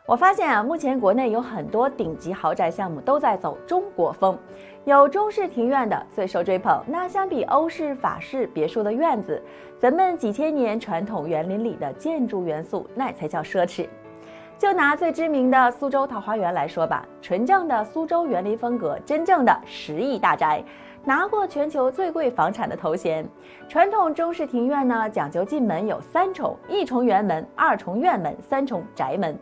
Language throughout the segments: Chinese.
我发现啊，目前国内有很多顶级豪宅项目都在走中国风，有中式庭院的最受追捧。那相比欧式、法式别墅的院子，咱们几千年传统园林里的建筑元素，那才叫奢侈。就拿最知名的苏州桃花源来说吧，纯正的苏州园林风格，真正的10亿大宅，拿过全球最贵房产的头衔。传统中式庭院呢，讲究进门有3重：1重园门、2重院门、3重宅门。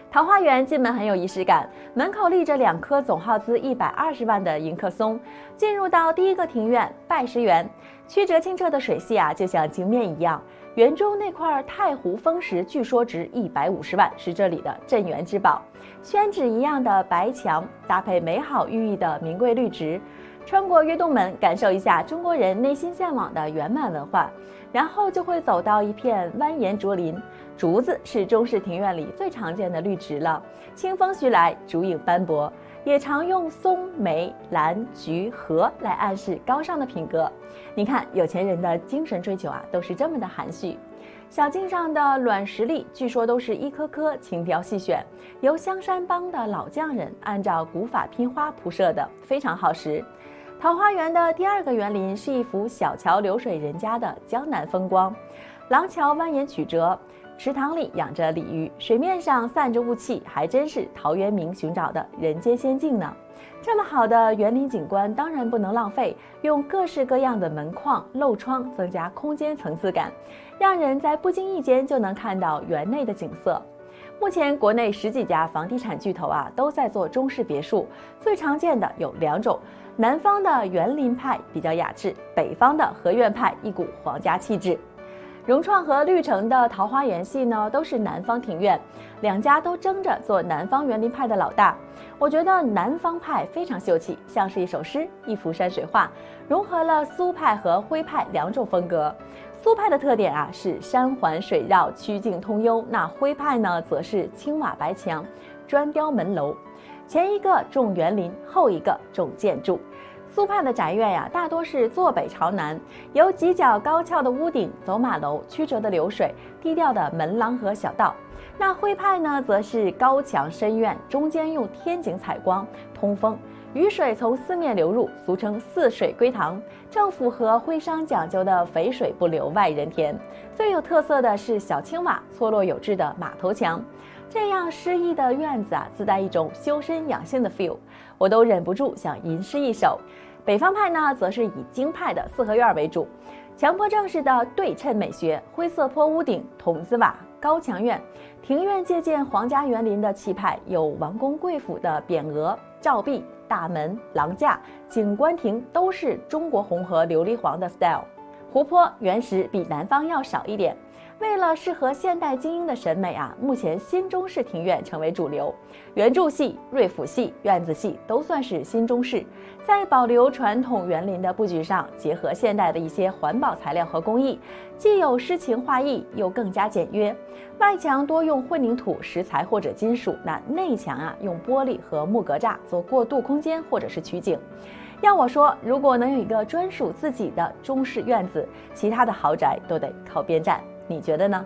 桃花源进门很有仪式感，门口立着2棵总耗资120万的迎客松。进入到第一个庭院拜师园，曲折清澈的水系啊，就像镜面一样。园中那块太湖枫石据说值150万，是这里的镇园之宝。宣纸一样的白墙，搭配美好寓意的名贵绿植。穿过约洞门，感受一下中国人内心向往的圆满文化，然后就会走到一片蜿蜒竹林。竹子是中式庭院里最常见的绿植了，清风徐来，竹影斑驳，也常用松、梅、兰、菊、荷来暗示高尚的品格。你看，有钱人的精神追求啊，都是这么的含蓄。小径上的卵石粒，据说都是一颗颗精雕细选，由香山帮的老匠人按照古法拼花铺设的，非常耗时。桃花源的第2个园林是一幅小桥流水人家的江南风光，廊桥蜿蜒曲折，池塘里养着鲤鱼，水面上散着雾气，还真是陶渊明寻找的人间仙境呢。这么好的园林景观当然不能浪费，用各式各样的门框、漏窗增加空间层次感，让人在不经意间就能看到园内的景色。目前国内10几家房地产巨头啊都在做中式别墅，最常见的有2种，南方的园林派比较雅致，北方的合院派一股皇家气质。融创和绿城的桃花源系呢，都是南方庭院，2家都争着做南方园林派的老大。我觉得南方派非常秀气，像是一首诗，一幅山水画，融合了苏派和徽派2种风格。苏派的特点啊是山环水绕，曲径通幽，那徽派呢则是青瓦白墙，砖雕门楼，前一个重园林，后一个重建筑。苏派的宅院呀，大多是坐北朝南，有几角高翘的屋顶、走马楼、曲折的流水、低调的门廊和小道。那徽派呢，则是高墙深院，中间用天井采光通风，雨水从4面流入，俗称四水归塘，正符合徽商讲究的肥水不流外人田。最有特色的是小青瓦，错落有致的马头墙。这样诗意的院子啊，自带一种修身养性的 feel， 我都忍不住想吟诗一首。北方派呢，则是以京派的4合院为主，强迫症式的对称美学，灰色坡屋顶、筒子瓦、高墙院。庭院借鉴皇家园林的气派，有王公贵府的匾额、照壁、大门、廊架、景观亭，都是中国红和琉璃黄的 style。湖泊原石比南方要少一点。为了适合现代精英的审美啊，目前新中式庭院成为主流，圆柱系、瑞府系、院子系都算是新中式。在保留传统园林的布局上，结合现代的一些环保材料和工艺，既有诗情画意，又更加简约。外墙多用混凝土、石材或者金属，那内墙啊用玻璃和木格栅做过渡空间或者是取景。要我说，如果能有一个专属自己的中式院子，其他的豪宅都得靠边站。你觉得呢？